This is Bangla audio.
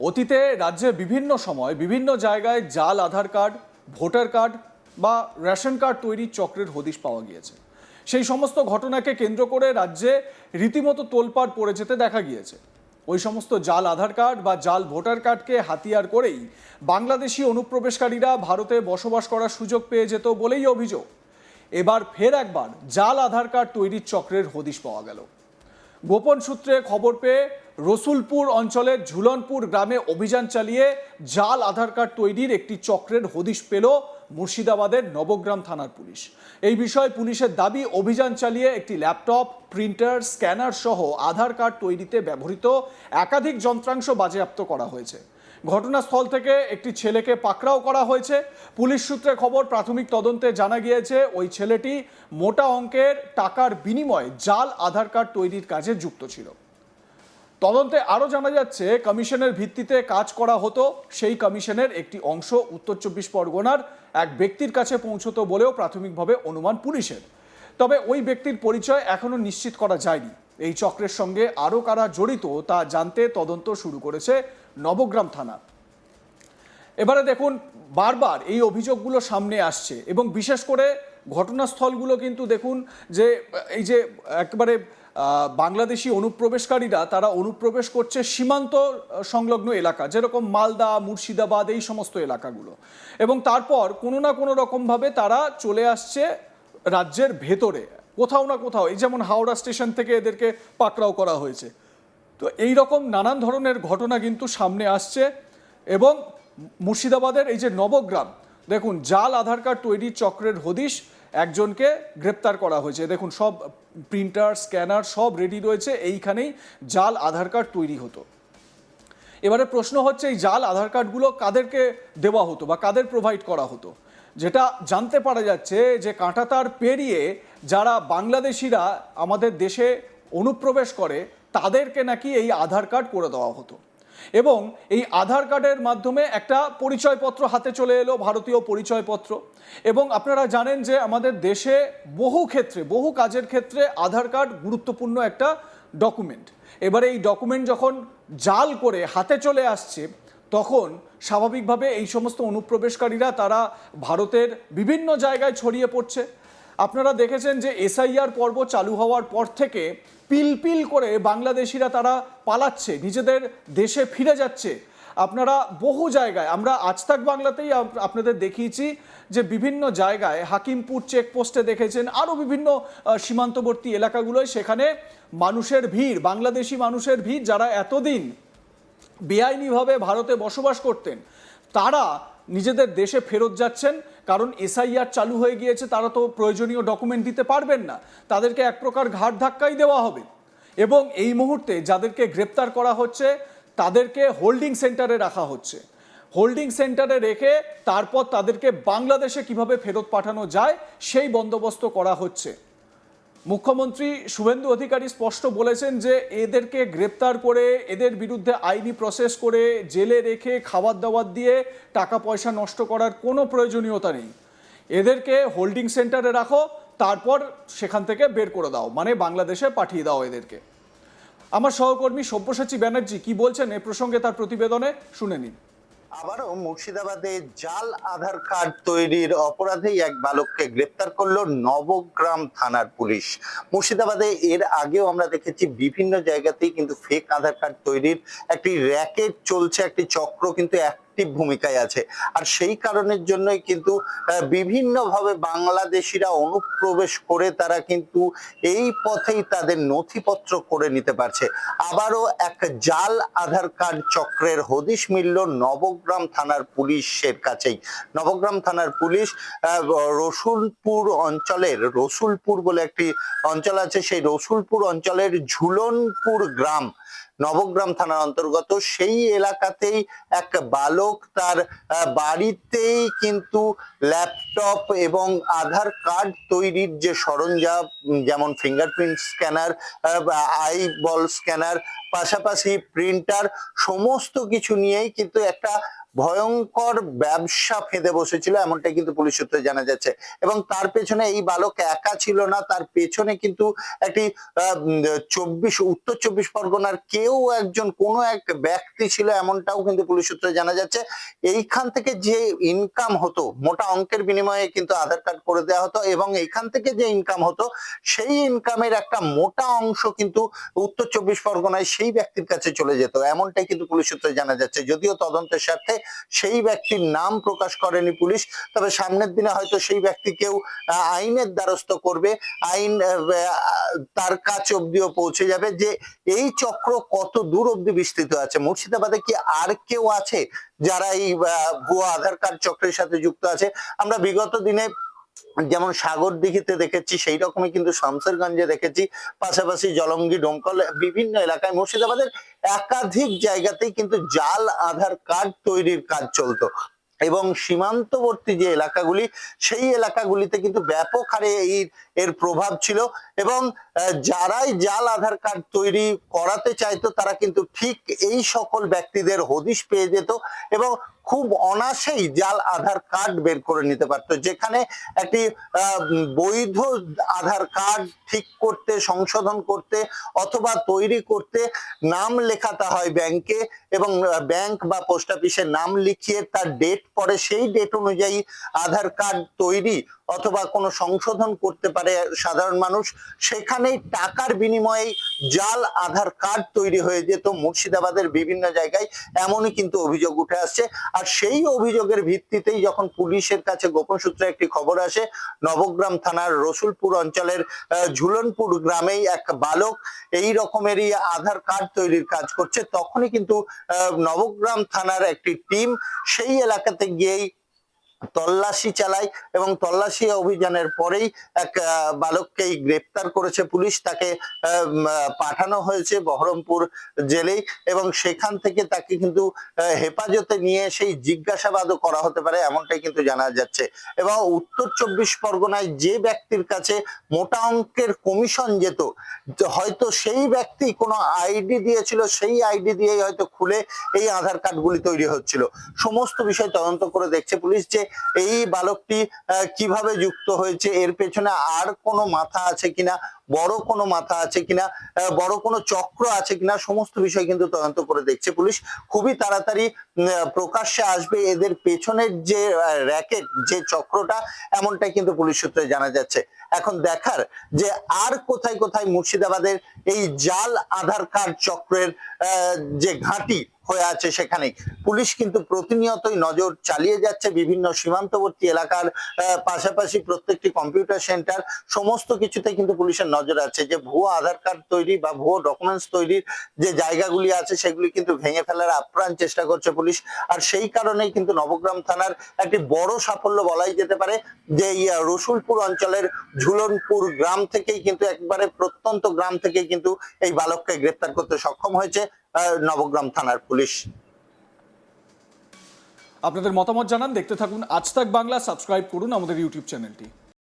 অতীতে রাজ্যে বিভিন্ন সময় বিভিন্ন জায়গায় জাল আধার কার্ড, ভোটার কার্ড বা রেশন কার্ড তৈরির চক্রের হদিশ পাওয়া গিয়েছে। সেই সমস্ত ঘটনাকে কেন্দ্র করে রাজ্যে রীতিমতো তোলপাড় পড়ে যেতে দেখা গিয়েছে। ওই সমস্ত জাল আধার কার্ড বা জাল ভোটার কার্ডকে হাতিয়ার করেই বাংলাদেশি অনুপ্রবেশকারীরা ভারতে বসবাস করার সুযোগ পেয়ে যেত বলেই অভিযোগ। এবার ফের একবার জাল আধার কার্ড তৈরির চক্রের হদিশ পাওয়া গেল। গোপন সূত্রে খবর পেয়ে রসুলপুর অঞ্চলের ঝুলনপুর গ্রামে অভিযান চালিয়ে জাল আধার কার্ড তৈরির একটি চক্রের হদিশ পেল মুর্শিদাবাদের নবগ্রাম থানার পুলিশ। এই বিষয়ে পুলিশের দাবি, অভিযান চালিয়ে একটি ল্যাপটপ, প্রিন্টার, স্ক্যানার সহ আধার কার্ড তৈরিতে ব্যবহৃত একাধিক যন্ত্রাংশ বাজেয়াপ্ত করা হয়েছে। ঘটনাস্থল থেকে একটি ছেলেকে পাকড়াও করা হয়েছে। পুলিশ সূত্রে খবর, প্রাথমিক তদন্তে জানা গিয়েছে ওই ছেলেটি মোটা অঙ্কের টাকার বিনিময়ে জাল আধার কার্ড তৈরির কাজে যুক্ত ছিল। তদন্তে আরও জানা যাচ্ছে, কমিশনের ভিত্তিতে কাজ করা হতো। সেই কমিশনের একটি অংশ উত্তর ২৪ পরগনার এক ব্যক্তির কাছে পৌঁছতো বলেও প্রাথমিকভাবে অনুমান পুলিশের। তবে ওই ব্যক্তির পরিচয় এখনও নিশ্চিত করা যায়নি। এই চক্রের সঙ্গে আরও কারা জড়িত তা জানতে তদন্ত শুরু করেছে নবগ্রাম থানা। এবারে দেখুন, বারবার এই অভিযোগগুলো সামনে আসছে এবং বিশেষ করে ঘটনাস্থলগুলো কিন্তু দেখুন যে এই যে একেবারে বাংলাদেশি অনুপ্রবেশকারীরা তারা অনুপ্রবেশ করছে সীমান্ত সংলগ্ন এলাকা, যেরকম মালদা, মুর্শিদাবাদ, এই সমস্ত এলাকাগুলো, এবং তারপর কোনো না কোনো রকমভাবে তারা চলে আসছে রাজ্যের ভেতরে কোথাও না কোথাও। এই যেমন হাওড়া স্টেশন থেকে এদেরকে পাকড়াও করা হয়েছে। তো এই রকম নানান ধরনের ঘটনা কিন্তু সামনে আসছে। এবং মুর্শিদাবাদের এই যে নবগ্রাম, দেখুন জাল আধার কার্ড তৈরির চক্রের হদিশ, একজনকে গ্রেপ্তার করা হয়েছে। দেখুন সব প্রিন্টার, স্ক্যানার সব রেডি রয়েছে, এইখানেই জাল আধার কার্ড তৈরি হতো। এবারে প্রশ্ন হচ্ছে, এই জাল আধার কার্ডগুলো কাদেরকে দেওয়া হতো বা কাদের প্রোভাইড করা হতো? যেটা জানতে পারা যাচ্ছে যে কাঁটাতার পেরিয়ে যারা বাংলাদেশিরা আমাদের দেশে অনুপ্রবেশ করে তাদেরকে নাকি এই আধার কার্ড করে দেওয়া হতো। এবং এই আধার কার্ডের মাধ্যমে একটা পরিচয়পত্র হাতে চলে এলো, ভারতীয় পরিচয়পত্র। এবং আপনারা জানেন যে আমাদের দেশে বহু ক্ষেত্রে, বহু কাজের ক্ষেত্রে আধার কার্ড গুরুত্বপূর্ণ একটা ডকুমেন্ট। এবারে এই ডকুমেন্ট যখন জাল করে হাতে চলে আসছে, তখন স্বাভাবিকভাবে এই সমস্ত অনুপ্রবেশকারীরা তারা ভারতের বিভিন্ন জায়গায় ছড়িয়ে পড়ছে। আপনারা দেখেছেন যে এসআইআর পর্ব চালু হওয়ার পর থেকে পিল করে বাংলাদেশিরা তারা পালাচ্ছে, নিজেদের দেশে ফিরে যাচ্ছে। আপনারা বহু জায়গায়, আমরা আজ তাক বাংলাতেই আপনাদের দেখিয়েছি যে বিভিন্ন জায়গায় হাকিমপুর চেকপোস্টে দেখেছেন, আরও বিভিন্ন সীমান্তবর্তী এলাকাগুলোয়, সেখানে মানুষের ভিড়, বাংলাদেশি মানুষের ভিড়, যারা এতদিন বেআইনিভাবে ভারতে বসবাস করতেন, তারা নিজেদের দেশে ফেরত যাচ্ছেন। কারণ এসআইআর চালু হয়ে গিয়েছে, তারা তো প্রয়োজনীয় ডকুমেন্ট দিতে পারবেন না, তাদেরকে এক প্রকার ঘাট ধাক্কাই দেওয়া হবে। এবং এই মুহূর্তে যাদেরকে গ্রেপ্তার করা হচ্ছে তাদেরকে হোল্ডিং সেন্টারে রাখা হচ্ছে। হোল্ডিং সেন্টারে রেখে তারপর তাদেরকে বাংলাদেশে কিভাবে ফেরত পাঠানো যায় সেই বন্দোবস্ত করা হচ্ছে। মুখ্যমন্ত্রী শুভেন্দু অধিকারী স্পষ্ট বলেছেন যে এদেরকে গ্রেপ্তার করে এদের বিরুদ্ধে আইনি প্রসেস করে জেলে রেখে খাবার দাবার দিয়ে টাকা পয়সা নষ্ট করার কোনো প্রয়োজনীয়তা নেই। এদেরকে হোল্ডিং সেন্টারে রাখো, তারপর সেখান থেকে বের করে দাও, মানে বাংলাদেশে পাঠিয়ে দাও এদেরকে। আমার সহকর্মী সব্যসাচী ব্যানার্জি কি বলছেন এ প্রসঙ্গে, তার প্রতিবেদনে শুনে নিন। আবারও মুর্শিদাবাদে জাল আধার কার্ড তৈরির অপরাধেই এক বালককে গ্রেপ্তার করলো নবগ্রাম থানার পুলিশ। মুর্শিদাবাদে এর আগেও আমরা দেখেছি বিভিন্ন জায়গাতেই কিন্তু ফেক আধার কার্ড তৈরির একটি র্যাকেট চলছে, একটি চক্র কিন্তু অ্যাক্টিভ ভূমিকায় আছে। আর সেই কারণের জন্যই কিন্তু বিভিন্নভাবে বাংলাদেশিরা অনুপ্রবেশ করে তারা কিন্তু এই পথেই তাদের নথিপত্র করে নিতে পারছে। আবারও এক জাল আধার কার্ড চক্রের হদিশ মিলল নবগ্রাম থানার পুলিশের কাছেই। নবগ্রাম থানার পুলিশ রসুলপুর অঞ্চলের, রসুলপুর বলে একটি অঞ্চল আছে, সেই রসুলপুর অঞ্চলের ঝুলনপুর গ্রাম নবগ্রাম থানার অন্তর্গত, সেই এলাকাতেই এক বালক তার বাড়িতেই কিন্তু ল্যাপটপ এবং আধার কার্ড তৈরির যে সরঞ্জাম, যেমন fingerprint scanner, I ball scanner, পাশাপাশি প্রিন্টার, সমস্ত কিছু নিয়েই কিন্তু একটা ভয়ঙ্কর ব্যবসা ফেঁদে বসেছিল, এমনটাই কিন্তু পুলিশ সূত্রে জানা যাচ্ছে। এবং তার পেছনে এই বালক একা ছিল না, তার পেছনে কিন্তু একটি উত্তর 24 পরগনার কেউ একজন কোনো এক ব্যক্তি ছিল, এমনটাও কিন্তু পুলিশ সূত্রে জানা যাচ্ছে। এইখান থেকে যে ইনকাম হতো, মোটা অঙ্কের বিনিময়ে কিন্তু আধার কার্ড করে দেওয়া হতো, এবং এইখান থেকে যে ইনকাম হতো সেই ইনকামের একটা মোটা অংশ কিন্তু উত্তর 24 পরগনায় সেই ব্যক্তির কাছে চলে যেত, এমনটাই কিন্তু পুলিশ সূত্রে জানা যাচ্ছে। যদিও তদন্তের স্বার্থে সেই ব্যক্তির নাম প্রকাশ করেনি পুলিশ, তবে সামনের দিনে হয়তো সেই ব্যক্তিকেও আইনের দ্বারস্থ করবে, আইন তার কাছে অব্দিও পৌঁছে যাবে যে এই চক্র কত দূর অব্দি বিস্তৃত আছে। মুর্শিদাবাদে কি আর কেউ আছে যারা এই ভুয়া আধার কার্ড চক্রের সাথে যুক্ত আছে? আমরা বিগত দিনে যেমন সাগর দিঘিতে দেখেছি, সেই রকমই কিন্তু শামসেরগঞ্জে দেখেছি, পাশাপাশি জলঙ্গি, ডোমকল, বিভিন্ন এলাকায় মুর্শিদাবাদের একাধিক জায়গাতেই কিন্তু জাল আধার কার্ড তৈরির কাজ চলতো। এবং সীমান্তবর্তী যে এলাকাগুলি, সেই এলাকাগুলিতে কিন্তু ব্যাপক হারে এর প্রভাব ছিল। এবং যারাই জাল আধার কার্ড তৈরি করাতে চাইতো তারা কিন্তু ঠিক এই সকল ব্যক্তিদের হদিশ পেয়ে যেত এবং খুব অনায়াসেই জাল আধার কার্ড বের করে নিতে পারতো। যেখানে একটি বৈধ আধার কার্ড ঠিক করতে, সংশোধন করতে অথবা তৈরি করতে নাম লেখাতে হয় ব্যাংকে, এবং ব্যাংক বা পোস্ট অফিসে নাম লিখিয়ে তার ডেট পরে সেই ডেট অনুযায়ী আধার কার্ড তৈরি অথবা কোনো সংশোধন করতে পারে সাধারণ মানুষ। সেখানেই টাকার বিনিময়ে জাল আধার কার্ড তৈরি হয়ে যেত মুর্শিদাবাদের বিভিন্ন জায়গায়, এমনই কিন্তু অভিযোগ উঠে আসছে। আর সেই অভিযোগের ভিত্তিতেই যখন পুলিশের কাছে গোপন সূত্রে একটি খবর আসে, নবগ্রাম থানার রসুলপুর অঞ্চলের ঝুলনপুর গ্রামেই এক বালক এই রকমেরই আধার কার্ড তৈরির কাজ করছে, তখনই কিন্তু নবগ্রাম থানার একটি টিম সেই এলাকাতে গিয়েই তল্লাশি চালায়, এবং তল্লাশি অভিযানের পরেই এক বালককেই গ্রেপ্তার করেছে পুলিশ। তাকে পাঠানো হয়েছে বহরমপুর জেলে, এবং সেখান থেকে তাকে কিন্তু হেফাজতে নিয়ে সেই জিজ্ঞাসাবাদও করা হতে পারে, এমনটাই কিন্তু জানা যাচ্ছে। এবং উত্তর 24 পরগনায় যে ব্যক্তির কাছে মোটা অঙ্কের কমিশন যেত, হয়তো সেই ব্যক্তি কোনো আইডি দিয়েছিল, সেই আইডি দিয়েই হয়তো খুলে এই আধার কার্ডগুলি তৈরি হচ্ছিল। সমস্ত বিষয় তদন্ত করে দেখছে পুলিশ যে এই বালকটি কিভাবে যুক্ত হয়েছে, এর পেছনে আর কোনো মাথা আছে কিনা, বড় কোনো মাথা আছে কিনা, বড় কোনো চক্র আছে কিনা, সমস্ত বিষয় কিন্তু তদন্ত করে দেখছে পুলিশ। খুবই তাড়াতাড়ি প্রকাশ্যে আসবে এদের পেছনের যে র্যাকেট, যে চক্রটা, এমনটাই কিন্তু পুলিশ সূত্রে জানা যাচ্ছে। এখন দেখার যে আর কোথায় কোথায় মুর্শিদাবাদের এই জাল আধার কার্ড চক্রের যে ঘাঁটি হয়ে আছে, সেখানে পুলিশ কিন্তু প্রতিনিয়তই নজর চালিয়ে যাচ্ছে। বিভিন্ন সীমান্তবর্তী এলাকার পাশাপাশি প্রত্যেকটি কম্পিউটার সেন্টার, সমস্ত কিছুতে কিন্তু পুলিশের নজর আছে যে ভুয়া আধার কার্ড তৈরি বা ভুয়া ডকুমেন্টস তৈরির যে জায়গাগুলি আছে সেগুলি কিন্তু ভেঙে ফেলার আপ্রাণ চেষ্টা করছে পুলিশ। আর সেই কারণেই কিন্তু নবগ্রাম থানার একটি বড় সাফল্য বলাই যেতে পারে যে রসুলপুর অঞ্চলের ঝুলনপুর গ্রাম থেকেই কিন্তু, একবারে প্রত্যন্ত গ্রাম থেকেই কিন্তু এই বালককে গ্রেপ্তার করতে সক্ষম হয়েছে নবগ্রাম থানার পুলিশ। আপনাদের মতামত জানান, দেখতে থাকুন আজ তাক বাংলা, সাবস্ক্রাইব করুন আমাদের ইউটিউব চ্যানেলটি।